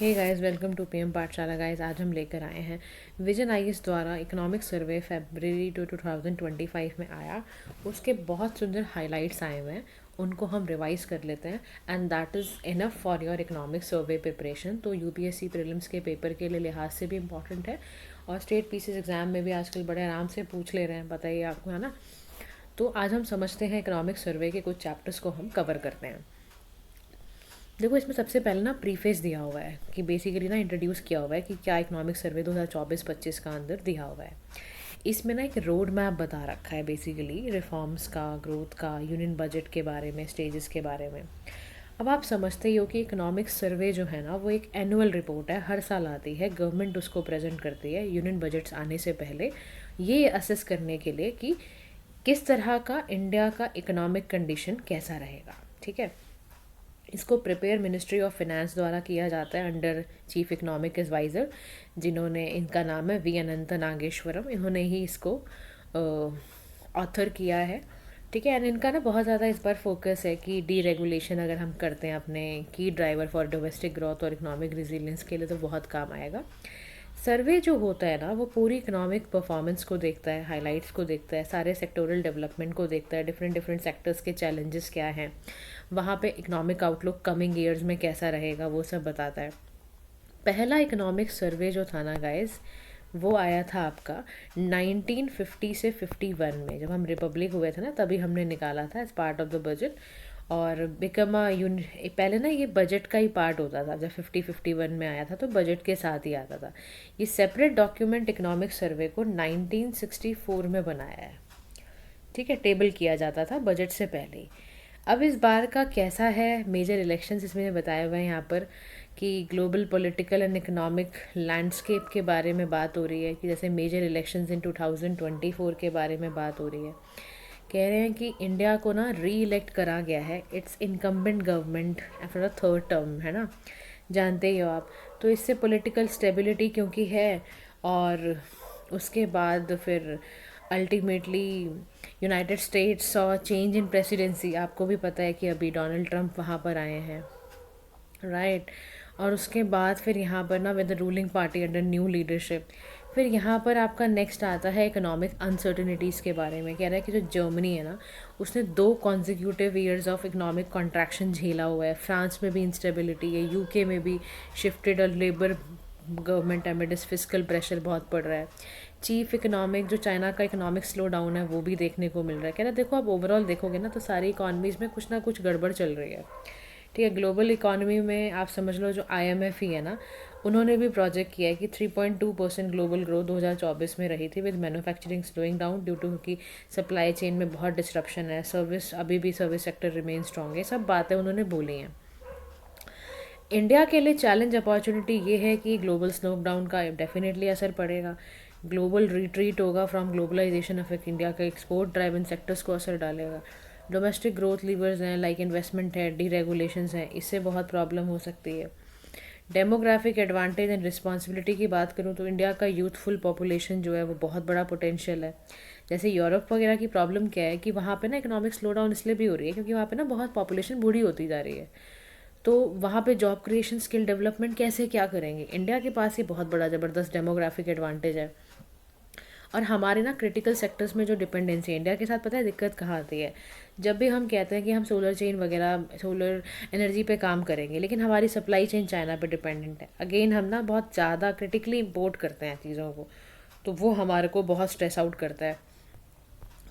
Hey guys, welcome to PM Pathshala. Guys, आज हम लेकर आए हैं विजन आईएएस द्वारा इकोनॉमिक सर्वे फरवरी 2025 में आया। उसके बहुत सुंदर हाइलाइट्स आए हुए हैं, उनको हम रिवाइज कर लेते हैं and that is enough for your economic survey preparation. तो यूपीएससी प्रीलिम्स के पेपर के लिए लिहाज से भी इम्पॉर्टेंट है और स्टेट पीसीएस एग्जाम में भी आजकल बड़े आराम से पूछ ले रहे हैं, बताइए आपको, है ना। तो आज हम समझते हैं इकोनॉमिक सर्वे के कुछ चैप्टर्स को हम कवर करते हैं। देखो, इसमें सबसे पहले ना प्रीफेस दिया हुआ है कि बेसिकली ना इंट्रोड्यूस किया हुआ है कि क्या इकोनॉमिक सर्वे 2024-25 का अंदर दिया हुआ है। इसमें ना एक रोड मैप बता रखा है, बेसिकली रिफॉर्म्स का, ग्रोथ का, यूनियन बजट के बारे में, स्टेजेस के बारे में। अब आप समझते ही हो कि इकोनॉमिक सर्वे जो है ना वो एक एनुअल रिपोर्ट है, हर साल आती है, गवर्नमेंट उसको प्रेजेंट करती है यूनियन बजट्स आने से पहले, ये असेस करने के लिए कि किस तरह का इंडिया का इकोनॉमिक कंडीशन कैसा रहेगा। ठीक है, इसको प्रिपेयर मिनिस्ट्री ऑफ फिनेंस द्वारा किया जाता है अंडर चीफ इकोनॉमिक एडवाइज़र, जिन्होंने, इनका नाम है वी अनंत नागेश्वरम, इन्होंने ही इसको ऑथर किया है। ठीक है, एंड इनका ना बहुत ज़्यादा इस बार फोकस है कि डी रेगुलेशन अगर हम करते हैं अपने की ड्राइवर फॉर डोमेस्टिक ग्रोथ और इकोनॉमिक रिजिलियंस के लिए तो बहुत काम आएगा। सर्वे जो होता है ना वो पूरी इकोनॉमिक परफॉर्मेंस को देखता है, हाइलाइट्स को देखता है, सारे सेक्टोरल डेवलपमेंट को देखता है, डिफरेंट डिफरेंट सेक्टर्स के चैलेंजेस क्या हैं, वहाँ पे इकोनॉमिक आउटलुक कमिंग ईयर्स में कैसा रहेगा, वो सब बताता है। पहला इकोनॉमिक सर्वे जो था ना गाइस, वो आया था आपका 1950 से 51 में, जब हम रिपब्लिक हुए थे ना तभी हमने निकाला था as part of the budget. और बिकम अ पहले ना ये बजट का ही पार्ट होता था, जब 51 में आया था तो बजट के साथ ही आता था। ये सेपरेट डॉक्यूमेंट इकोनॉमिक सर्वे को 1964 में बनाया है। ठीक है, टेबल किया जाता था बजट से पहले ही। अब इस बार का कैसा है, मेजर इलेक्शंस इसमें बताए हुए हैं यहाँ पर कि global political and economic landscape के बारे में बात हो रही है, कि जैसे मेजर इलेक्शंस इन 2024 के बारे में बात हो रही है। कह रहे हैं कि इंडिया को ना री इलेक्ट करा गया है, it's incumbent government after a third term, है ना, जानते ही हो आप। तो इससे पॉलिटिकल स्टेबिलिटी क्योंकि है, और उसके बाद फिर अल्टीमेटली यूनाइटेड स्टेट्स और चेंज इन प्रेसिडेंसी, आपको भी पता है कि अभी डोनाल्ड ट्रंप वहाँ पर आए हैं, राइट। और उसके बाद फिर यहाँ पर ना with the ruling party under new leadership. फिर यहाँ पर आपका नेक्स्ट आता है इकोनॉमिक अनसर्टिनिटीज़ के बारे में। कह रहा है कि जो जर्मनी है ना, उसने 2 consecutive years of economic contraction झेला हुआ है। फ्रांस में भी इंस्टेबिलिटी है, यूके में भी शिफ्टेड और लेबर गवर्नमेंट एमिडिस फिजिकल प्रेशर बहुत पड़ रहा है। चीफ इकोनॉमिक जो चाइना का इकोनॉमिक स्लो डाउन है वो भी देखने को मिल रहा है। कह रहा देखो, आप ओवरऑल देखोगे ना तो सारी इकॉनमीज़ में कुछ ना कुछ गड़बड़ चल रही है। ठीक है, ग्लोबल इकोनॉमी में आप समझ लो जो आईएमएफ ही है ना, उन्होंने भी प्रोजेक्ट किया है कि 3.2% ग्लोबल ग्रोथ 2024 में रही थी, with manufacturing slowing down due to कि सप्लाई चेन में बहुत डिस्ट्रप्शन है, सर्विस अभी भी सर्विस सेक्टर रिमेन स्ट्रॉन्ग है, सब बातें उन्होंने बोली हैं। इंडिया के लिए चैलेंज अपॉर्चुनिटी ये है कि ग्लोबल स्लोडाउन का डेफिनेटली असर पड़ेगा, ग्लोबल रिट्रीट होगा फ्रॉम ग्लोबलाइजेशन अफेक्ट इंडिया का एक्सपोर्ट ड्राइवन सेक्टर्स को असर डालेगा। डोमेस्टिक ग्रोथ लीवर्स हैं लाइक इन्वेस्टमेंट है, डी रेगुलेशंस हैं, इससे बहुत प्रॉब्लम हो सकती है। डेमोग्राफिक एडवांटेज एंड रिस्पॉन्सिबिलिटी की बात करूँ तो इंडिया का यूथफुल पॉपुलेशन जो है वो बहुत बड़ा पोटेंशियल है। जैसे यूरोप वगैरह की प्रॉब्लम क्या है कि वहाँ पे ना इकोनॉमिक स्लो डाउन इसलिए भी हो रही है क्योंकि वहाँ पे ना बहुत पॉपुलेशन बूढ़ी होती जा रही है। तो वहाँ पे जॉब क्रिएशन, स्किल डेवलपमेंट कैसे क्या करेंगे। इंडिया के पास ये बहुत बड़ा ज़बरदस्त डेमोग्राफिक एडवांटेज है। और हमारे ना क्रिटिकल सेक्टर्स में जो डिपेंडेंसी है इंडिया के साथ, पता है दिक्कत कहाँ आती है, जब भी हम कहते हैं कि हम सोलर चेन वगैरह, सोलर एनर्जी पे काम करेंगे, लेकिन हमारी सप्लाई चेन चाइना पे डिपेंडेंट है। अगेन हम ना बहुत ज़्यादा क्रिटिकली इम्पोर्ट करते हैं चीज़ों को, तो वो हमारे को बहुत स्ट्रेस आउट करता है।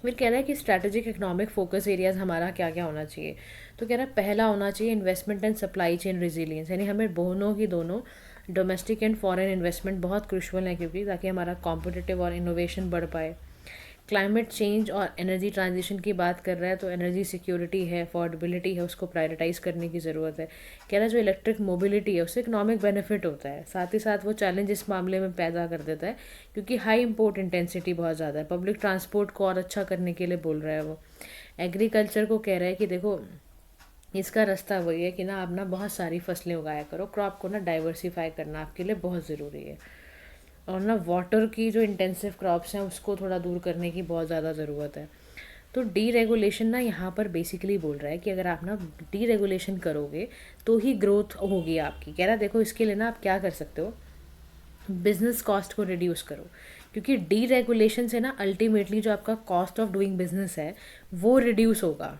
फिर कह रहा है कि स्ट्रैटेजिक इकोनॉमिक फोकस एरियाज हमारा क्या क्या होना चाहिए। तो कह रहा है पहला होना चाहिए investment and supply chain resilience, यानी हमें दोनों की दोनों डोमेस्टिक एंड फॉरेन इन्वेस्टमेंट बहुत क्रूशल है, क्योंकि ताकि हमारा कॉम्पिटिटिव और इनोवेशन बढ़ पाए। क्लाइमेट चेंज और एनर्जी ट्रांजिशन की बात कर रहा है, तो एनर्जी सिक्योरिटी है, अफोर्डेबिलिटी है, उसको प्रायोरिटाइज करने की ज़रूरत है। कह रहा है जो इलेक्ट्रिक मोबिलिटी है उससे इकोनॉमिक बेनिफिट होता है, साथ ही साथ वो चैलेंज इस मामले में पैदा कर देता है क्योंकि हाई इम्पोर्ट इंटेंसिटी बहुत ज़्यादा है। पब्लिक ट्रांसपोर्ट को और अच्छा करने के लिए बोल रहा है वो। एग्रीकल्चर को कह रहा है कि देखो, इसका रास्ता वही है कि ना आप ना बहुत सारी फसलें उगाया करो, क्रॉप को ना डाइवर्सिफाई करना आपके लिए बहुत ज़रूरी है। और ना वाटर की जो इंटेंसिव क्रॉप्स हैं उसको थोड़ा दूर करने की बहुत ज़्यादा ज़रूरत है। तो डीरेगुलेशन ना यहाँ पर बेसिकली बोल रहा है कि अगर आप ना डीरेगुलेशन करोगे तो ही ग्रोथ होगी आपकी। कह रहा है देखो इसके लिए ना आप क्या कर सकते हो, बिजनेस कॉस्ट को रिड्यूस करो, क्योंकि डीरेगुलेशन से ना अल्टीमेटली जो आपका कॉस्ट ऑफ डूइंग बिजनेस है वो रिड्यूस होगा,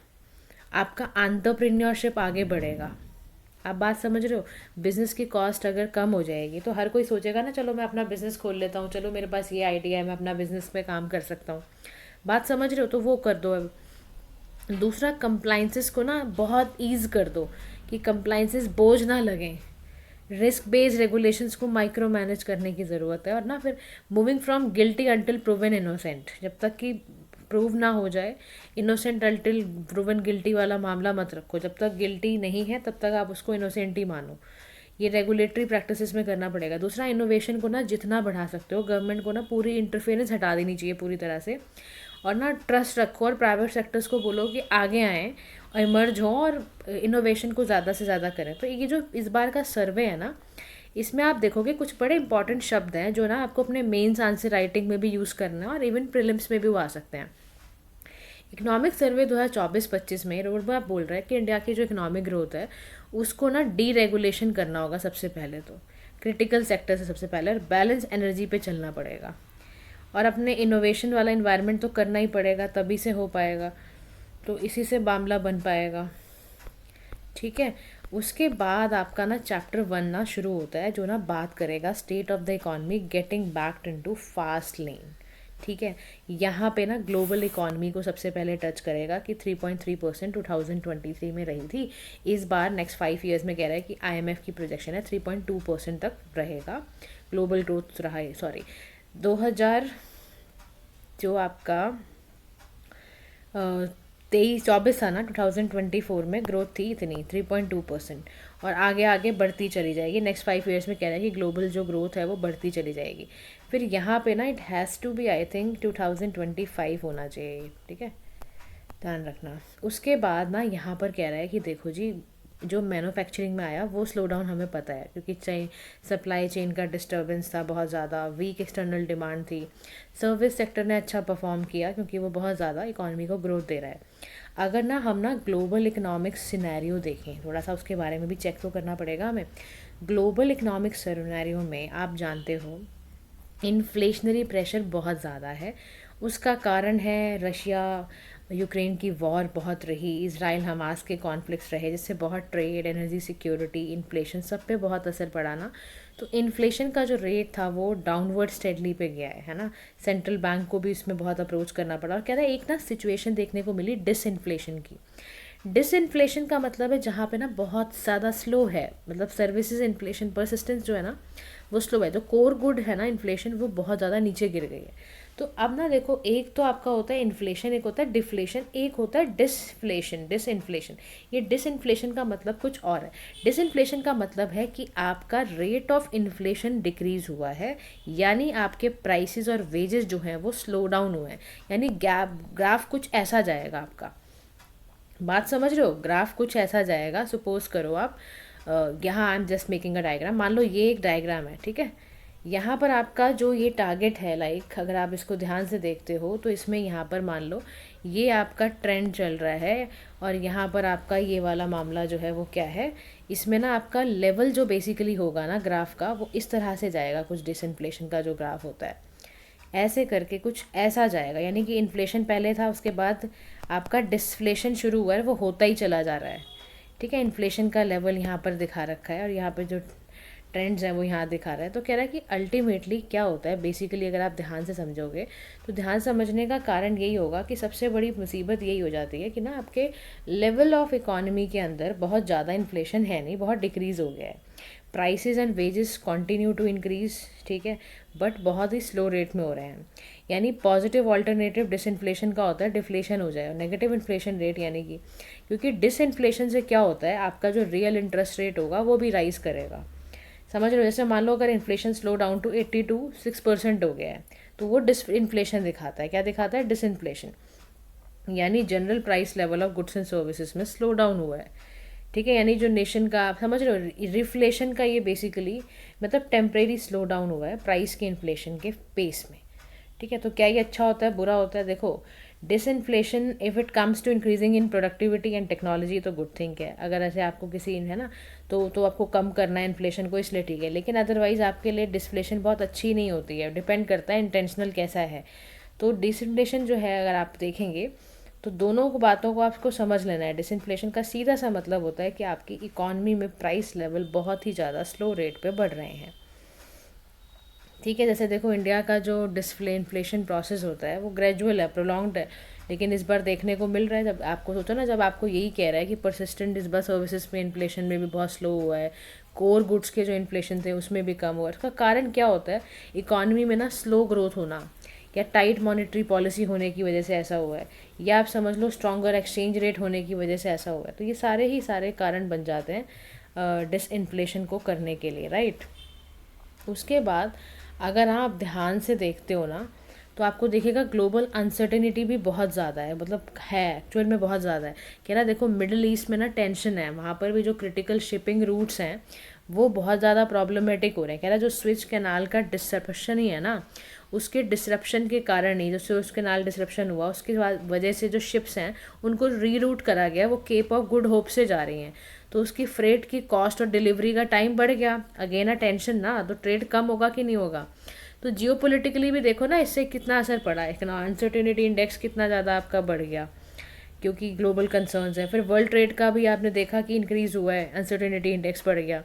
आपका एंटरप्रेन्योरशिप आगे बढ़ेगा। आप बात समझ रहे हो? बिज़नेस की कॉस्ट अगर कम हो जाएगी तो हर कोई सोचेगा ना चलो मैं अपना बिज़नेस खोल लेता हूँ, चलो मेरे पास ये आइडिया है, मैं अपना बिज़नेस पे काम कर सकता हूँ। बात समझ रहे हो? तो वो कर दो अब। दूसरा, कंप्लाइंसेस को ना बहुत ईज़ कर दो कि कंप्लाइंसेस बोझ ना लगें। रिस्क बेस्ड रेगुलेशंस को माइक्रो मैनेज करने की ज़रूरत है। और ना फिर moving from guilty until proven innocent, जब तक कि प्रूव ना हो जाए, इनोसेंट अंटिल प्रूवन गिल्टी वाला मामला मत रखो। जब तक गिल्टी नहीं है तब तक आप उसको इनोसेंट ही मानो। ये रेगुलेटरी प्रैक्टिसेस में करना पड़ेगा। दूसरा, इनोवेशन को ना जितना बढ़ा सकते हो, गवर्नमेंट को ना पूरी इंटरफेरेंस हटा देनी चाहिए पूरी तरह से। और ना ट्रस्ट रखो और प्राइवेट सेक्टर्स को बोलो कि आगे आएँ और इमर्ज हों और इनोवेशन को ज़्यादा से ज़्यादा करें। तो ये जो इस बार का सर्वे है ना, इसमें आप देखोगे कुछ बड़े इंपॉर्टेंट शब्द हैं जो ना आपको अपने मेंस आंसर राइटिंग में भी यूज़ करना है और इवन प्रीलिम्स में भी वो आ सकते हैं। इकोनॉमिक सर्वे 2024-25 में रोड मैप बोल रहा है कि इंडिया की जो इकोनॉमिक ग्रोथ है उसको ना डी रेगुलेशन करना होगा सबसे पहले, तो क्रिटिकल सेक्टर से सबसे पहले, और बैलेंस एनर्जी पे चलना पड़ेगा और अपने इनोवेशन वाला इन्वायरमेंट तो करना ही पड़ेगा, तभी से हो पाएगा। तो इसी से मामला बन पाएगा। ठीक है। उसके बाद आपका ना चैप्टर 1 ना शुरू होता है जो ना बात करेगा state of the economy getting back into fast lane. ठीक है। यहाँ पे ना ग्लोबल इकॉनमी को सबसे पहले टच करेगा कि 3.3% 2023 में रही थी। इस बार नेक्स्ट 5 ईयर्स में कह रहा है कि IMF की प्रोजेक्शन है 3.2% तक रहेगा ग्लोबल ग्रोथ रहा है। सॉरी, 2000 जो आपका 23-24 था ना, 2024 में ग्रोथ थी इतनी 3.2%, और आगे आगे बढ़ती चली जाएगी। नेक्स्ट 5 ईयर्स में कह रहा है कि ग्लोबल जो ग्रोथ है वो बढ़ती चली जाएगी। फिर यहाँ पे ना it has to be I think 2025 होना चाहिए। ठीक है, ध्यान रखना। उसके बाद ना यहाँ पर कह रहा है कि देखो जी, जो मैन्युफैक्चरिंग में आया वो स्लो डाउन हमें पता है, क्योंकि सप्लाई चेन का डिस्टर्बेंस था, बहुत ज़्यादा वीक एक्सटर्नल डिमांड थी। सर्विस सेक्टर ने अच्छा परफॉर्म किया क्योंकि वो बहुत ज़्यादा इकॉनमी को ग्रोथ दे रहा है। अगर ना हम ना ग्लोबल इकोनॉमिक सिनेरियो देखें, थोड़ा सा उसके बारे में भी चेक तो करना पड़ेगा हमें। ग्लोबल इकोनॉमिक सिनेरियो में आप जानते हो इन्फ्लेशनरी प्रेशर बहुत ज़्यादा है। उसका कारण है रशिया यूक्रेन की वॉर बहुत रही, इसराइल हमास के कॉन्फ्लिक्ट्स रहे, जिससे बहुत ट्रेड, एनर्जी सिक्योरिटी, इन्फ्लेशन सब पे बहुत असर पड़ा ना। तो इन्फ्लेशन का जो रेट था वो डाउनवर्ड स्टेडली पे गया है ना। सेंट्रल बैंक को भी इसमें बहुत अप्रोच करना पड़ा और कह रहा है एक ना सिचुएशन देखने को मिली डिसइन्फ्लेशन की। डिसइन्फ्लेशन का मतलब है जहाँ पे ना बहुत ज़्यादा स्लो है, मतलब सर्विसेज इन्फ्लेशन परसिस्टेंस जो है ना वो स्लो है। जो कोर गुड है ना इन्फ्लेशन, वो बहुत ज़्यादा नीचे गिर गई है। तो अब ना देखो, एक तो आपका होता है इन्फ्लेशन, एक होता है डिफ्लेशन, एक होता है डिसफ्लेशन, डिसइन्फ्लेशन। ये डिसइन्फ्लेशन का मतलब कुछ और है। डिसइन्फ्लेशन का मतलब है कि आपका रेट ऑफ इन्फ्लेशन डिक्रीज हुआ है, यानी आपके प्राइसेस और वेजेस जो हैं वो स्लो डाउन हुए हैं। यानी ग्राफ कुछ ऐसा जाएगा आपका। बात समझ रहे हो? ग्राफ कुछ ऐसा जाएगा। सपोज करो आप यहाँ I am just making a diagram. मान लो ये एक डायग्राम है, ठीक है। यहाँ पर आपका जो ये टारगेट है, लाइक अगर आप इसको ध्यान से देखते हो तो इसमें यहाँ पर मान लो ये आपका ट्रेंड चल रहा है और यहाँ पर आपका ये वाला मामला जो है वो क्या है, इसमें ना आपका लेवल जो बेसिकली होगा ना ग्राफ का, वो इस तरह से जाएगा। कुछ डिसइन्फ्लेशन का जो ग्राफ होता है ऐसे करके कुछ ऐसा जाएगा, यानी कि इन्फ्लेशन पहले था, उसके बाद आपका डिसफ्लेशन शुरू हुआ है, वो होता ही चला जा रहा है। ठीक है, इन्फ्लेशन का लेवल यहाँ पर दिखा रखा है और यहाँ पर जो ट्रेंड्स हैं वो यहाँ दिखा रहा है। तो कह रहा है कि अल्टीमेटली क्या होता है बेसिकली, अगर आप ध्यान से समझोगे तो ध्यान समझने का कारण यही होगा कि सबसे बड़ी मुसीबत यही हो जाती है कि ना आपके लेवल ऑफ इकॉनमी के अंदर बहुत ज़्यादा इन्फ्लेशन है नहीं, बहुत डिक्रीज़ हो गया है। Prices and wages continue to increase, ठीक है, बट बहुत ही स्लो रेट में हो रहे हैं। यानी पॉजिटिव ऑल्टरनेटिव डिसइन्फ्लेशन का होता है डिफ्लेशन हो जाए, नेगेटिव इन्फ्लेशन रेट, यानी कि क्योंकि डिसइन्फ्लेशन से क्या होता है, आपका जो रियल इंटरेस्ट रेट होगा वो भी राइज करेगा। समझ रहे हो? जैसे मान लो अगर इन्फ्लेशन स्लो डाउन टू 82.6% हो गया है तो वो डिसइन्फ्लेशन दिखाता है। क्या दिखाता है? डिसइन्फ्लेशन, यानी general price level of goods and services में स्लो डाउन हुआ है। ठीक है, यानी जो नेशन का, आप समझ रहे हो, रिफ्लेशन का ये बेसिकली मतलब टेम्परेरी स्लो डाउन हुआ है प्राइस के इन्फ्लेशन के पेस में। ठीक है, तो क्या ये अच्छा होता है बुरा होता है? देखो, disinflation if it comes to increasing in productivity and technology तो गुड थिंग है, अगर ऐसे आपको किसी है ना तो आपको कम करना है इन्फ्लेशन को, इसलिए ठीक है, लेकिन अदरवाइज़ आपके लिए डिसफ्लेशन बहुत अच्छी नहीं होती है, डिपेंड करता है इंटेंशनल कैसा है। तो डिसइन्फ्लेशन जो है अगर आप देखेंगे तो दोनों को बातों को आपको समझ लेना है। डिसइन्फ्लेशन का सीधा सा मतलब होता है कि आपकी इकॉनमी में प्राइस लेवल बहुत ही ज़्यादा स्लो रेट पे बढ़ रहे हैं, ठीक है। जैसे देखो इंडिया का जो इन्फ्लेशन प्रोसेस होता है वो ग्रेजुअल है, प्रोलॉन्ग्ड है, लेकिन इस बार देखने को मिल रहा है, जब आपको सोचो ना, जब आपको यही कह रहा है कि परसिस्टेंट इस बार सर्विसेज में इन्फ्लेशन में भी बहुत स्लो हुआ है, कोर गुड्स के जो इन्फ्लेशन थे उसमें भी कम हुआ है, इसका कारण क्या होता है? इकॉनमी में ना स्लो ग्रोथ होना, या टाइट मॉनेटरी पॉलिसी होने की वजह से ऐसा हुआ है, या आप समझ लो स्ट्रॉन्गर एक्सचेंज रेट होने की वजह से ऐसा हुआ है। तो ये सारे ही सारे कारण बन जाते हैं डिसइन्फ्लेशन को करने के लिए, राइट। उसके बाद अगर आप ध्यान से देखते हो ना तो आपको दिखेगा ग्लोबल अनसर्टेनिटी भी बहुत ज़्यादा है, मतलब है एक्चुअल में बहुत ज़्यादा है। कह रहा देखो मिडिल ईस्ट में ना टेंशन है, वहाँ पर भी जो क्रिटिकल शिपिंग रूट्स हैं वो बहुत ज़्यादा प्रॉब्लमेटिक हो रहे हैं। कह रहा जो स्विच कैनाल का डिसरप्शन ही है ना, उसके डिसरप्शन के कारण ही, जो स्विच कैनाल डिसरप्शन हुआ उसके वजह से जो शिप्स हैं उनको रीरूट करा गया, वो केप ऑफ गुड होप से जा रही हैं, तो उसकी फ्रेट की कॉस्ट और डिलीवरी का टाइम बढ़ गया। अगेन अ टेंशन ना, तो ट्रेड कम होगा कि नहीं होगा। तो जियोपॉलिटिकली भी देखो ना इससे कितना असर पड़ा है, अनसर्टेनिटी इंडेक्स कितना ज़्यादा आपका बढ़ गया क्योंकि ग्लोबल कंसर्न्स हैं। फिर वर्ल्ड ट्रेड का भी आपने देखा कि इंक्रीज़ हुआ है, अनसर्टेनिटी इंडेक्स बढ़ गया।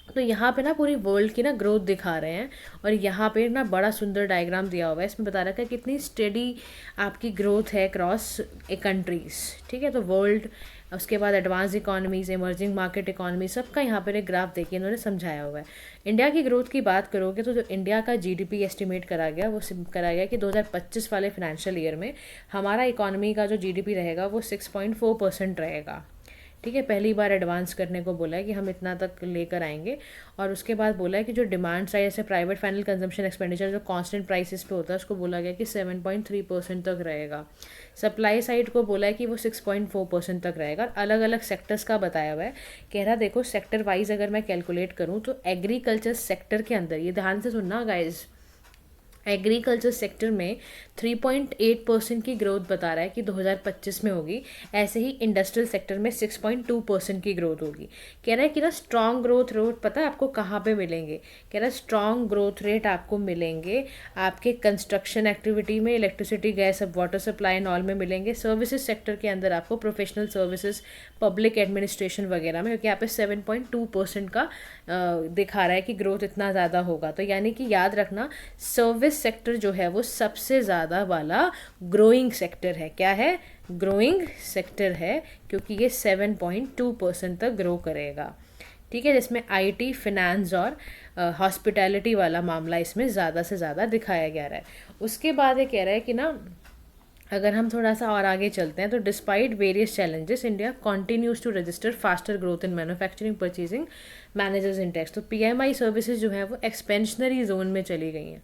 तो यहाँ पे ना पूरी वर्ल्ड की ना ग्रोथ दिखा रहे हैं, और यहाँ पे ना बड़ा सुंदर डायग्राम दिया हुआ है, इसमें बता रखा है कितनी स्टेडी आपकी ग्रोथ है क्रॉस ए कंट्रीज़, ठीक है। तो वर्ल्ड, उसके बाद advance economies, emerging market economy, सबका यहाँ पर एक ग्राफ देखिए इन्होंने समझाया हुआ है। इंडिया की ग्रोथ की बात करोगे तो जो इंडिया का जीडीपी एस्टिमेट करा गया वो करा गया कि 2025 वाले फाइनेंशियल ईयर में हमारा इकोनॉमी का जो जीडीपी रहेगा वो 6.4% रहेगा, ठीक है। पहली बार एडवांस करने को बोला है कि हम इतना तक लेकर आएंगे। और उसके बाद बोला है कि जो डिमांड साइड से प्राइवेट फाइनल कंजम्पशन एक्सपेंडिचर जो कांस्टेंट प्राइसेस पे होता है उसको बोला गया कि 7.3% तक रहेगा। सप्लाई साइड को बोला है कि वो 6.4% तक रहेगा। अलग अलग सेक्टर्स का बताया हुआ है। कह रहा देखो सेक्टर वाइज अगर मैं कैलकुलेट करूँ तो एग्रीकल्चर सेक्टर के अंदर, ये ध्यान से सुनना गाइज, एग्रीकल्चर सेक्टर में 3.8% की ग्रोथ बता रहा है कि 2025 में होगी। ऐसे ही इंडस्ट्रियल सेक्टर में 6.2% की ग्रोथ होगी। कह रहा है कि ना स्ट्रॉन्ग ग्रोथ रेट पता है आपको कहाँ पे मिलेंगे? कह रहा है स्ट्रॉन्ग ग्रोथ रेट आपको मिलेंगे आपके कंस्ट्रक्शन एक्टिविटी में, electricity, gas, water supply and all में मिलेंगे। सर्विसेज सेक्टर के अंदर आपको प्रोफेशनल सर्विसेज, पब्लिक एडमिनिस्ट्रेशन वगैरह में, क्योंकि यहाँ पे 7.2% का दिखा रहा है कि ग्रोथ इतना ज़्यादा होगा। तो यानी कि याद रखना सर्विस सेक्टर जो है वो सबसे ज़्यादा वाला ग्रोइंग सेक्टर है। क्या है? ग्रोइंग सेक्टर है, क्योंकि ये 7.2% तक ग्रो करेगा, ठीक है। जिसमें आईटी, फिनेंस और हॉस्पिटैलिटी वाला मामला इसमें ज़्यादा से ज़्यादा दिखाया गया है। उसके बाद ये कह रहा है कि ना अगर हम थोड़ा सा और आगे चलते हैं तो despite various challenges India continues to register faster growth in manufacturing, purchasing, managers index. तो पीएमआई सर्विसेज जो है वो एक्सपेंशनरी जोन में चली गई हैं।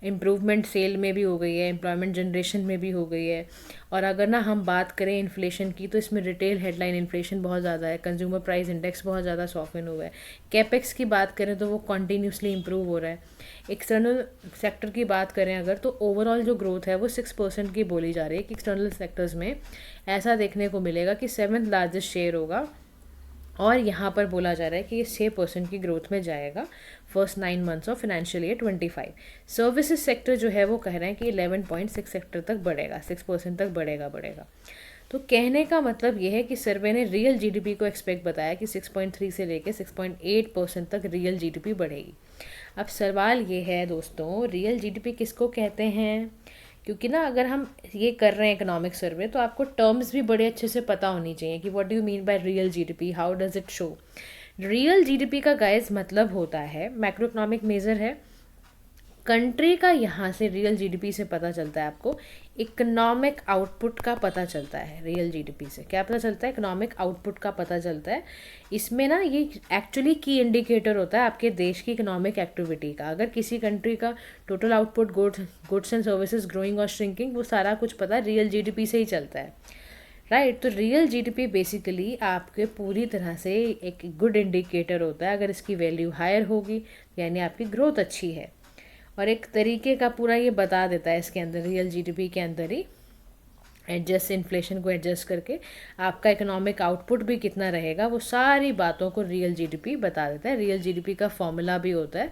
इम्प्रूवमेंट सेल में भी हो गई है, एम्प्लॉयमेंट जनरेशन में भी हो गई है। और अगर ना हम बात करें इन्फ्लेशन की तो इसमें रिटेल हेडलाइन इन्फ्लेशन बहुत ज़्यादा है, कंज्यूमर प्राइस इंडेक्स बहुत ज़्यादा सॉफ्टन हुआ है। कैपेक्स की बात करें तो वो कॉन्टीन्यूसली इम्प्रूव हो रहा है। एक्सटर्नल सेक्टर की बात करें अगर तो ओवरऑल जो ग्रोथ है वो 6% की बोली जा रही है कि एक्सटर्नल सेक्टर्स में ऐसा देखने को मिलेगा कि 7th लार्जेस्ट शेयर होगा। और यहाँ पर बोला जा रहा है कि ये 6% की ग्रोथ में जाएगा first 9 months of financial year 25। Services sector जो है वो कह रहे हैं कि 11.6 सेक्टर तक बढ़ेगा, 6% तक बढ़ेगा। तो कहने का मतलब ये है कि सर्वे ने रियल जीडीपी को एक्सपेक्ट बताया कि 6.3 से लेकर 6.8% तक रियल जीडीपी बढ़ेगी। अब सवाल ये है दोस्तों, रियल जीडीपी किसको कहते हैं? क्योंकि ना अगर हम ये कर रहे हैं इकोनॉमिक सर्वे तो आपको टर्म्स भी बड़े अच्छे से पता होनी चाहिए कि what do you mean by real GDP, how does it show. Real GDP का गाइस मतलब होता है, मैक्रो इकोनॉमिक मेजर है कंट्री का। यहाँ से रियल जीडीपी से पता चलता है आपको इकोनॉमिक आउटपुट का पता चलता है। रियल जीडीपी से क्या पता चलता है? इकोनॉमिक आउटपुट का पता चलता है। इसमें ना ये एक्चुअली की इंडिकेटर होता है आपके देश की इकोनॉमिक एक्टिविटी का। अगर किसी कंट्री का total output, goods and services growing और श्रिंकिंग, वो सारा कुछ पता रियल जीडीपी से ही चलता है, राइट। तो रियल जीडीपी बेसिकली आपके पूरी तरह से एक गुड इंडिकेटर होता है। अगर इसकी वैल्यू हायर होगी यानी आपकी ग्रोथ अच्छी है, और एक तरीके का पूरा ये बता देता है इसके अंदर, रियल जीडीपी के अंदर ही एडजस्ट इन्फ्लेशन को एडजस्ट करके आपका इकोनॉमिक आउटपुट भी कितना रहेगा, वो सारी बातों को रियल जीडीपी बता देता है। रियल जीडीपी का फॉर्मूला भी होता है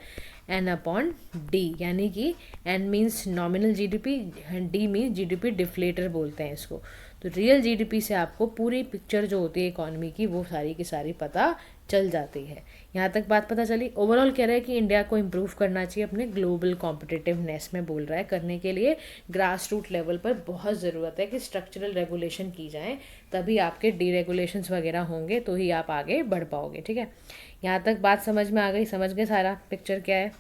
एन अपॉन डी, यानी कि N means nominal GDP, D means GDP deflator बोलते हैं इसको। तो रियल जीडीपी से आपको पूरी पिक्चर जो होती है इकॉनमी की वो सारी की सारी पता चल जाती है। यहाँ तक बात पता चली। ओवरऑल कह रहा है कि इंडिया को इम्प्रूव करना चाहिए अपने ग्लोबल कॉम्पिटिटिवनेस में, बोल रहा है। करने के लिए ग्रास रूट लेवल पर बहुत ज़रूरत है कि स्ट्रक्चरल रेगुलेशन की जाए, तभी आपके डीरेगुलेशंस वगैरह होंगे तो ही आप आगे बढ़ पाओगे। ठीक है, यहाँ तक बात समझ में आ गई, समझ गए सारा पिक्चर क्या है।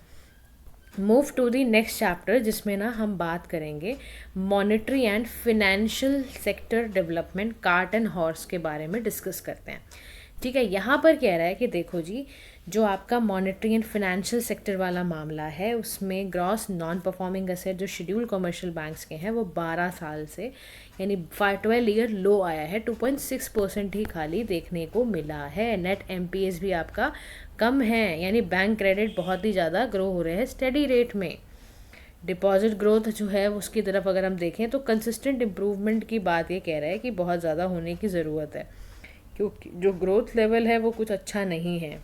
Move to the next chapter, जिसमें ना हम बात करेंगे monetary and financial sector development, cart and horse के बारे में डिस्कस करते हैं। ठीक है, यहाँ पर कह रहा है कि देखो जी, जो आपका मॉनेटरी एंड फिनेंशियल सेक्टर वाला मामला है उसमें ग्रॉस नॉन परफॉर्मिंग एसेट जो शेड्यूल कमर्शियल बैंक्स के हैं वो 12 साल से यानी 12 ईयर लो आया है। 2.6% ही खाली देखने को मिला है। नेट एमपीएस भी आपका कम है, यानी बैंक क्रेडिट बहुत ही ज़्यादा ग्रो हो रहे हैं स्टेडी रेट में। डिपॉजिट ग्रोथ जो है उसकी तरफ अगर हम देखें तो कंसिस्टेंट इम्प्रूवमेंट की बात ये कह रहा है कि बहुत ज़्यादा होने की ज़रूरत है, क्योंकि जो ग्रोथ लेवल है वो कुछ अच्छा नहीं है।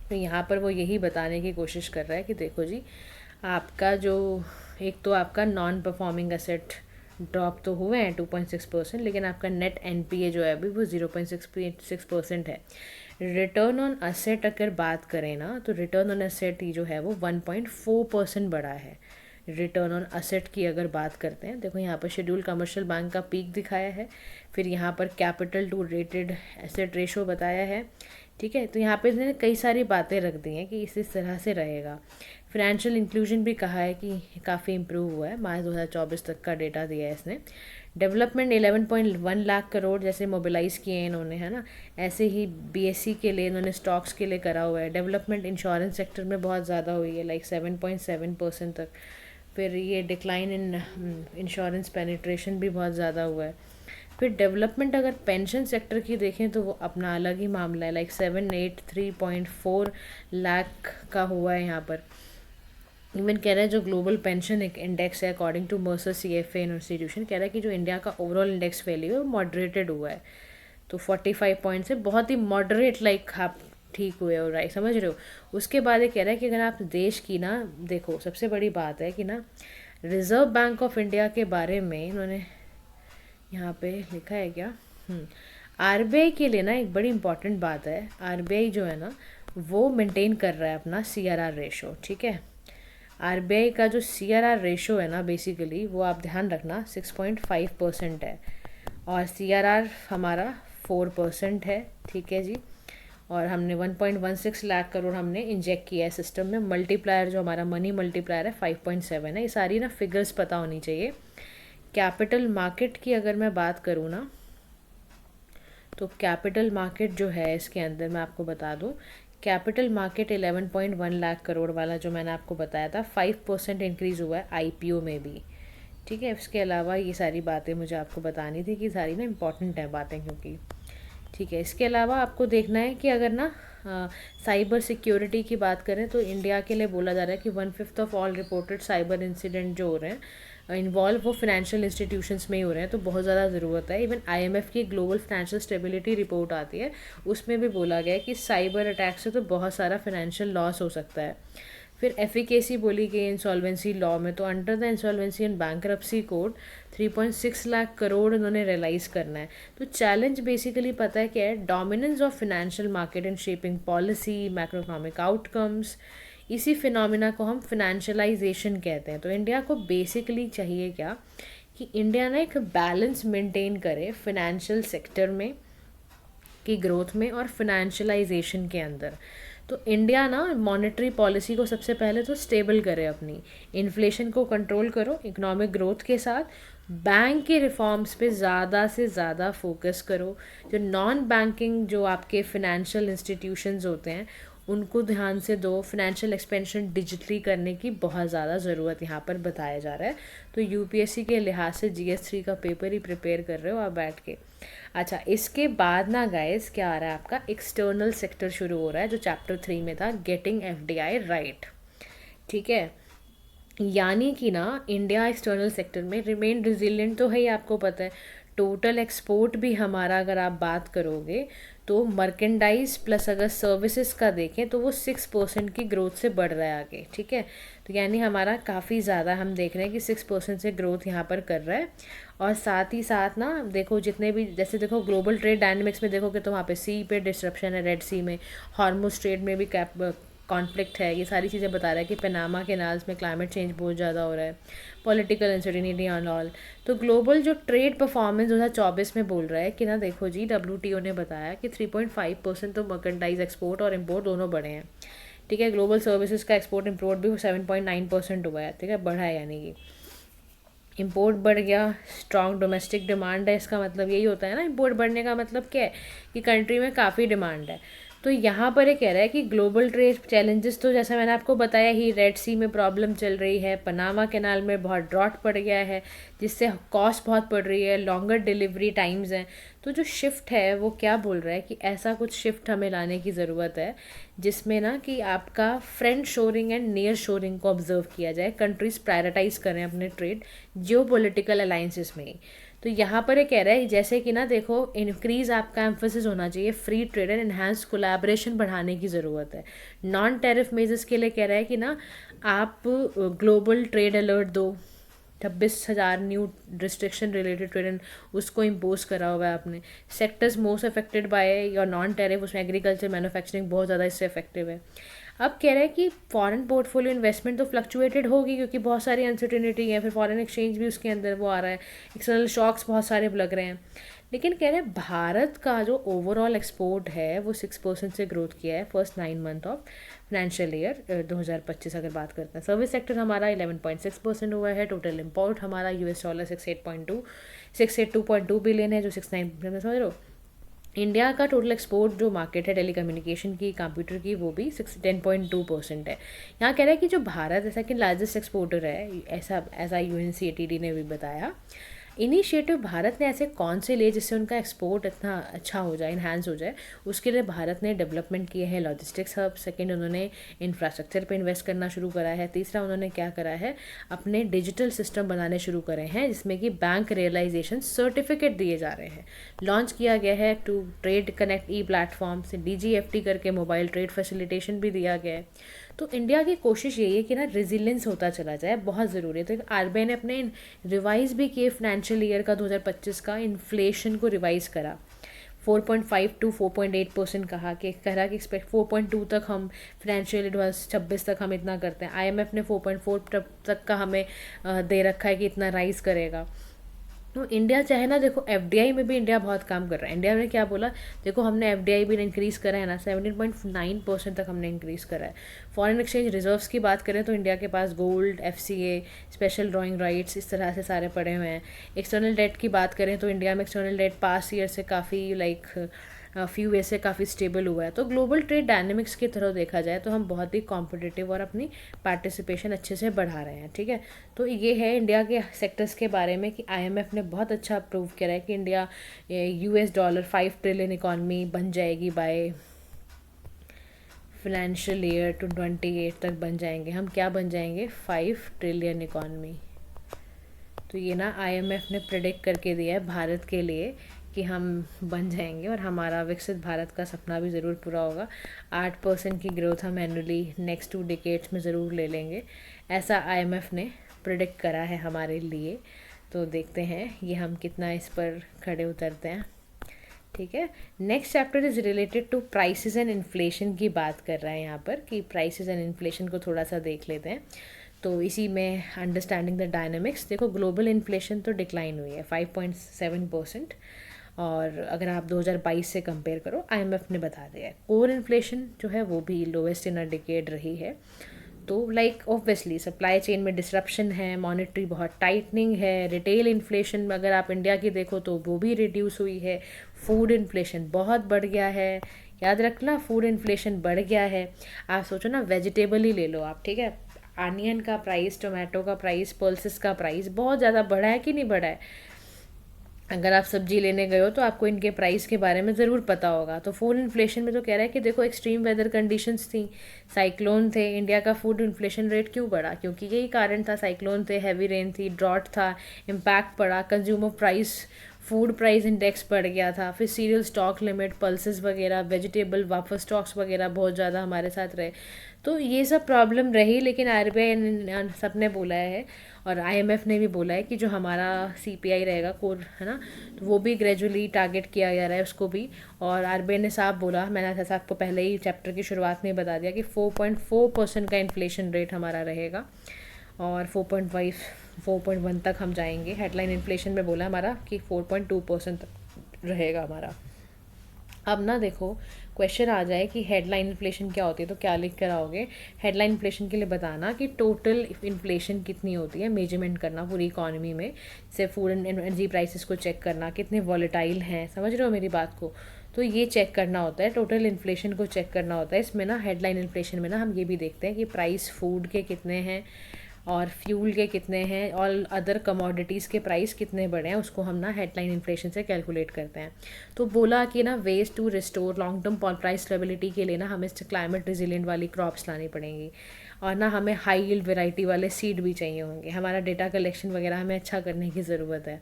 तो यहाँ पर वो यही बताने की कोशिश कर रहा है कि देखो जी, आपका जो एक तो आपका नॉन परफॉर्मिंग एसेट ड्रॉप तो हुए हैं 2.6%, लेकिन आपका नेट एनपीए जो है अभी वो 0.6% है। रिटर्न ऑन असेट अगर बात करें ना, तो रिटर्न ऑन असेट जो है वो 1.4% बढ़ा है। रिटर्न ऑन असेट की अगर बात करते हैं, देखो यहाँ पर शेड्यूल कमर्शियल बैंक का पीक दिखाया है, फिर यहाँ पर capital to rated asset ratio बताया है। ठीक है, तो यहाँ पे इसने कई सारी बातें रख दी हैं कि इस तरह से रहेगा। फाइनेंशियल इंक्लूजन भी कहा है कि काफ़ी इम्प्रूव हुआ है, मार्च 2024 तक का डेटा दिया है इसने। डेवलपमेंट 11.1 लाख करोड़ जैसे मोबिलाइज़ किए हैं इन्होंने, है ना। ऐसे ही बीएससी के लिए इन्होंने स्टॉक्स के लिए करा हुआ है। डेवलपमेंट इंश्योरेंस सेक्टर में बहुत ज़्यादा हुई है, लाइक 7.7% तक। फिर ये डिक्लाइन इन इंश्योरेंस पेनिट्रेशन भी बहुत ज़्यादा हुआ है। फिर डेवलपमेंट अगर पेंशन सेक्टर की देखें तो वो अपना अलग ही मामला है, लाइक 783.4 लाख का हुआ है यहाँ पर। इवन कह रहा है जो ग्लोबल पेंशन एक इंडेक्स है according to Mercer CFA institution, कह रहा है कि जो इंडिया का ओवरऑल इंडेक्स वैल्यू है वो मॉडरेटेड हुआ है। तो 45 पॉइंट से बहुत ही मॉडरेट, लाइक आप ठीक हुए हो, राइट, समझ रहे हो। उसके बाद ये कह रहा है कि अगर आप देश की ना देखो, सबसे बड़ी बात है कि ना रिजर्व बैंक ऑफ इंडिया के बारे में इन्होंने यहाँ पे लिखा है क्या, आरबीआई के लिए ना एक बड़ी इंपॉर्टेंट बात है। आरबीआई जो है ना वो मेंटेन कर रहा है अपना सीआरआर रेशो। ठीक है, आरबीआई का जो सीआरआर रेशो है ना बेसिकली वो आप ध्यान रखना 6.5% है, और सीआरआर हमारा 4% है। ठीक है जी, और हमने 1.16 लाख करोड़ हमने इंजेक्ट किया है सिस्टम में। मल्टीप्लायर जो हमारा मनी मल्टीप्लायर है 5.7 है। ये सारी ना फिगर्स पता होनी चाहिए। कैपिटल मार्केट की अगर मैं बात करूँ ना, तो कैपिटल मार्केट जो है इसके अंदर मैं आपको बता दूँ, कैपिटल मार्केट 11.1 लाख करोड़ वाला जो मैंने आपको बताया था 5% इंक्रीज़ हुआ है आईपीओ में भी। ठीक है, इसके अलावा ये सारी बातें मुझे आपको बतानी थी कि सारी ना इम्पॉर्टेंट है बातें, क्योंकि ठीक है। इसके अलावा आपको देखना है कि अगर ना साइबर सिक्योरिटी की बात करें तो इंडिया के लिए बोला जा रहा है कि 1/5 of all reported cyber incident जो हो रहे हैं इन्वॉल्व वो फिनेंशियल इंस्टीट्यूशंस में ही हो रहे हैं, तो बहुत ज़्यादा ज़रूरत है। इवन आईएमएफ की ग्लोबल फाइनेंशियल स्टेबिलिटी रिपोर्ट आती है, उसमें भी बोला गया है कि साइबर अटैक से तो बहुत सारा फाइनेंशियल लॉस हो सकता है। फिर एफिकेसी बोली गई इंसॉल्वेंसी लॉ में, तो under the insolvency and bankruptcy code 3.6 lakh crore इन्होंने रियलाइज़ करना है। तो चैलेंज बेसिकली पता है क्या है, dominance of financial market in shaping policy, macro economic outcomes. इसी फिनोमिना को हम फिनेंशियलाइजेशन कहते हैं। तो इंडिया को बेसिकली चाहिए क्या कि इंडिया ना एक बैलेंस मेंटेन करे फिनेंशियल सेक्टर में की ग्रोथ में और फिनेंशियलाइजेशन के अंदर। तो इंडिया ना मॉनेटरी पॉलिसी को सबसे पहले तो स्टेबल करे, अपनी इन्फ्लेशन को कंट्रोल करो इकोनॉमिक ग्रोथ के साथ, बैंक के रिफॉर्म्स पे ज़्यादा से ज़्यादा फोकस करो। जो नॉन बैंकिंग जो आपके फिनेंशियल इंस्टीट्यूशंस होते हैं उनको ध्यान से दो। फिनेंशियल एक्सपेंशन डिजिटली करने की बहुत ज़्यादा ज़रूरत यहाँ पर बताया जा रहा है। तो यूपीएससी के लिहाज से जीएस 3 का पेपर ही प्रिपेयर कर रहे हो आप बैठ के। अच्छा, इसके बाद ना गाइस क्या आ रहा है, आपका एक्सटर्नल सेक्टर शुरू हो रहा है जो चैप्टर 3 में था, गेटिंग एफडीआई राइट। ठीक है, यानी कि ना इंडिया एक्सटर्नल सेक्टर में रिमेन रिजिलियंट तो है ही, आपको पता है। टोटल एक्सपोर्ट भी हमारा अगर आप बात करोगे तो मर्केंडाइज प्लस अगर सर्विसेज का देखें तो वो 6% की ग्रोथ से बढ़ रहा है आगे, ठीक है। तो यानी हमारा काफ़ी ज़्यादा हम देख रहे हैं कि 6% से ग्रोथ यहाँ पर कर रहा है। और साथ ही साथ ना देखो जितने भी, जैसे देखो ग्लोबल ट्रेड डायनेमिक्स में देखोगे तो वहाँ पे सी पे डिस्ट्रप्शन है, रेड सी में, हॉर्मुज ट्रेड में भी कैप कॉन्फ्लिक्ट है, ये सारी चीज़ें बता रहा है कि पनामा कैनाल्स में क्लाइमेट चेंज बहुत ज़्यादा हो रहा है, पॉलिटिकल इंसर्टिनिटी ऑन ऑल। तो ग्लोबल जो ट्रेड परफॉर्मेंस 2024 में बोल रहा है कि ना देखो जी, WTO ने बताया कि 3.5% तो मर्केंटाइज एक्सपोर्ट और इम्पोर्ट दोनों बढ़े हैं, ठीक है। ग्लोबल सर्विसेज का एक्सपोर्ट इम्पोर्ट भी 7.9% हुआ है, ठीक है, बढ़ा है। यानी कि इम्पोर्ट बढ़ गया, स्ट्रॉन्ग डोमेस्टिक डिमांड है, इसका मतलब यही होता है ना, इम्पोर्ट बढ़ने का मतलब क्या है कि कंट्री में काफ़ी डिमांड है। तो यहाँ पर ये कह रहा है कि ग्लोबल ट्रेड चैलेंजेस तो जैसा मैंने आपको बताया ही, रेड सी में प्रॉब्लम चल रही है, पनामा कैनाल में बहुत ड्रॉट पड़ गया है जिससे कॉस्ट बहुत पड़ रही है, लॉन्गर डिलीवरी टाइम्स हैं। तो जो शिफ्ट है वो क्या बोल रहा है कि ऐसा कुछ शिफ्ट हमें लाने की ज़रूरत है जिसमें ना कि आपका friend shoring and near shoring को ऑब्जर्व किया जाए, कंट्रीज प्रायोरिटाइज करें अपने ट्रेड जियो पॉलिटिकल अलाइंसेस में ही। तो यहाँ पर ये कह रहा है जैसे कि ना देखो, इंक्रीज आपका एम्फोसिस होना चाहिए free trade and enhance collaboration बढ़ाने की ज़रूरत है। नॉन टैरिफ मेजर्स के लिए कह रहा है कि ना आप ग्लोबल ट्रेड अलर्ट दो, 26,000 न्यू रिस्ट्रिक्शन रिलेटेड ट्रेड उसको इम्पोज करा हुआ है आपने। Sectors most affected by your non tariff, उसमें एग्रीकल्चर मैन्युफैक्चरिंग बहुत ज़्यादा इससे इफेक्टिव है। अब कह रहा है कि फॉरेन पोर्टफोलियो इन्वेस्टमेंट तो फ्लक्चुएटेड होगी क्योंकि बहुत सारी अनसर्टिनिटी है, फिर फॉरेन एक्सचेंज भी उसके अंदर वो आ रहा है, एक्सटर्नल शॉक्स बहुत सारे लग रहे हैं। लेकिन कह रहे हैं भारत का जो ओवरऑल एक्सपोर्ट है वो 6% से ग्रोथ किया है first 9 month of financial year 2025 अगर बात करते हैं। सर्विस सेक्टर हमारा 11.6% हुआ है। टोटल इम्पोर्ट हमारा $, 682.2 बिलियन है, जो 69 समझ लो। इंडिया का टोटल एक्सपोर्ट जो मार्केट है टेलीकम्युनिकेशन की, कंप्यूटर की, वो भी 10.2% है। यहाँ कह रहा है कि जो भारत ऐसा कि लार्जेस्ट एक्सपोर्टर है, ऐसा UNCTAD ने भी बताया। इनिशिएटिव भारत ने ऐसे कौन से लिए जिससे उनका एक्सपोर्ट इतना अच्छा हो जाए, इन्हांस हो जाए। उसके लिए भारत ने डेवलपमेंट किए हैं लॉजिस्टिक्स हब। सेकंड, उन्होंने इंफ्रास्ट्रक्चर पे इन्वेस्ट करना शुरू करा है। तीसरा, उन्होंने क्या करा है, अपने डिजिटल सिस्टम बनाने शुरू करे हैं जिसमें कि बैंक रियलाइजेशन सर्टिफिकेट दिए जा रहे हैं। लॉन्च किया गया है टू ट्रेड कनेक्ट प्लेटफॉर्म से DGFT करके मोबाइल ट्रेड फैसिलिटेशन भी दिया गया है। तो इंडिया की कोशिश यही है कि ना रेजिलियंस होता चला जाए, बहुत ज़रूरी है। तो RBI ने अपने रिवाइज भी किए फाइनेंशियल ईयर का 2025 का इन्फ्लेशन को रिवाइज करा, 4.5 टू 4.8% कह रहा कि एक्सपेक्ट 4.2 तक हम फाइनेंशियल 2026 तक हम इतना करते हैं। IMF ने 4.4 तक का हमें दे रखा है कि इतना राइज करेगा। तो इंडिया चाहे ना, देखो FDI में भी इंडिया बहुत काम कर रहा है। इंडिया ने क्या बोला, देखो हमने FDI भी इंक्रीज़ करा है ना, 17.9% तक हमने इंक्रीज़ करा है। फॉरेन एक्सचेंज रिजर्व्स की बात करें तो इंडिया के पास गोल्ड, FCA, स्पेशल ड्राइंग राइट्स, इस तरह से सारे पड़े हुए हैं। एक्सटर्नल डेट की बात करें तो इंडिया में एक्सटर्नल डेट पास ईयर से काफ़ी फ्यू ईयर से काफ़ी स्टेबल हुआ है। तो ग्लोबल ट्रेड डायनेमिक्स की तरह देखा जाए तो हम बहुत ही कॉम्पिटिटिव और अपनी पार्टिसिपेशन अच्छे से बढ़ा रहे हैं, ठीक है। तो ये है इंडिया के सेक्टर्स के बारे में कि IMF ने बहुत अच्छा प्रूव करा है कि इंडिया $5 ट्रिलियन इकॉनमी बन जाएगी बाय फाइनेंशियल ईयर 2028 तक बन जाएंगे हम। क्या बन जाएंगे? 5 ट्रिलियन इकॉनमी। तो ये ना IMF ने प्रेडिक्ट करके दिया है भारत के लिए कि हम बन जाएंगे और हमारा विकसित भारत का सपना भी ज़रूर पूरा होगा। 8% की ग्रोथ हम एनुअली नेक्स्ट 2 डिकेड्स में ज़रूर ले लेंगे, ऐसा IMF ने प्रेडिक्ट करा है हमारे लिए। तो देखते हैं ये हम कितना इस पर खड़े उतरते हैं, ठीक है। Next chapter is related to prices and inflation की बात कर रहा है यहाँ पर कि प्राइसेस एंड इन्फ्लेशन को थोड़ा सा देख लेते हैं। तो इसी में अंडरस्टैंडिंग द डायनामिक्स, देखो ग्लोबल इन्फ्लेशन तो डिक्लाइन हुई है 5.7%, और अगर आप 2022 से कंपेयर करो, IMF ने बता दिया है। कोर इन्फ्लेशन जो है वो भी लोवेस्ट इन अ डिकेड रही है। तो लाइक ऑब्वियसली सप्लाई चेन में डिसरप्शन है, मॉनेटरी बहुत टाइटनिंग है। रिटेल इन्फ्लेशन में अगर आप इंडिया की देखो तो वो भी रिड्यूस हुई है। फूड इन्फ्लेशन बहुत बढ़ गया है, याद रखना फूड इन्फ्लेशन बढ़ गया है। आप सोचो ना, वेजिटेबल ही ले लो आप, ठीक है, आनियन का प्राइस, टोमेटो का प्राइस, पल्सेस का प्राइस बहुत ज़्यादा बढ़ा है कि नहीं बढ़ा है। अगर आप सब्जी लेने गए हो तो आपको इनके प्राइस के बारे में ज़रूर पता होगा। तो फूड इन्फ्लेशन में तो कह रहा है कि देखो एक्सट्रीम वेदर कंडीशंस थी, साइक्लोन थे, इंडिया का फूड इन्फ्लेशन रेट क्यों बढ़ा, क्योंकि यही कारण था, साइक्लोन थे, हैवी रेन थी, ड्रॉट था, इम्पैक्ट पड़ा, consumer price food price index बढ़ गया था, फिर सीरियल स्टॉक लिमिट, पल्सेस वगैरह, वेजिटेबल वापस स्टॉक्स वगैरह बहुत ज़्यादा हमारे साथ रहे। तो ये सब प्रॉब्लम रही, लेकिन आरबीआई ने सब ने बोला है और आईएमएफ ने भी बोला है कि जो हमारा सीपीआई रहेगा कोर है ना, तो वो भी ग्रेजुअली टारगेट किया जा रहा है उसको भी। और आरबीआई ने साफ बोला, मैंने जैसा आपको पहले ही चैप्टर की शुरुआत में बता दिया कि 4.4% का इन्फ्लेशन रेट हमारा रहेगा और 4.5 4.1 तक हम जाएंगे। हेडलाइन इन्फ्लेशन में बोला हमारा कि 4.2% तक रहेगा हमारा। अब ना देखो, क्वेश्चन आ जाए कि हेडलाइन इन्फ्लेशन क्या होती है तो क्या लिख कर आओगे। हेडलाइन इन्फ्लेशन के लिए बताना कि टोटल इन्फ्लेशन कितनी होती है, मेजरमेंट करना पूरी इकॉनमी में, से फूड एंड एनर्जी प्राइसेस को चेक करना कितने वॉलेटाइल हैं, समझ रहे हो मेरी बात को। तो ये चेक करना होता है, टोटल इन्फ्लेशन को चेक करना होता है। इसमें ना हेडलाइन इन्फ्लेशन में ना हम ये भी देखते हैं कि प्राइस फूड के कितने हैं और फ्यूल के कितने हैं और अदर कमोडिटीज़ के प्राइस कितने बढ़े हैं, उसको हम ना हेडलाइन इन्फ्लेशन से कैलकुलेट करते हैं। तो बोला कि ना ways to restore long term price stability के लिए ना हमें क्लाइमेट रिजिलियंट वाली क्रॉप्स लानी पड़ेंगी और ना हमें हाई यील्ड वेराइटी वाले सीड भी चाहिए होंगे। हमारा डेटा कलेक्शन वगैरह हमें अच्छा करने की ज़रूरत है।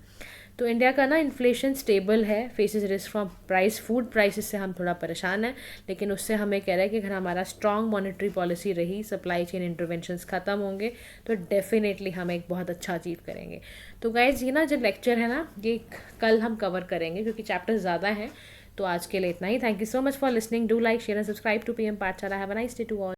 तो इंडिया का ना इन्फ्लेशन स्टेबल है, faces risk from price food prices से हम थोड़ा परेशान हैं, लेकिन उससे हमें कह रहा है कि अगर हमारा स्ट्रॉन्ग मॉनेटरी पॉलिसी रही, सप्लाई चेन इंटरवेंशंस ख़त्म होंगे तो डेफिनेटली हम एक बहुत अच्छा अचीव करेंगे। तो गाइज ये ना जो लेक्चर है ना, ये कल हम कवर करेंगे क्योंकि चैप्टर ज़्यादा हैं। तो आज के लिए इतना ही। Thank you so much for listening. Do like share and subscribe to PM Pathshala. Have a nice day to all.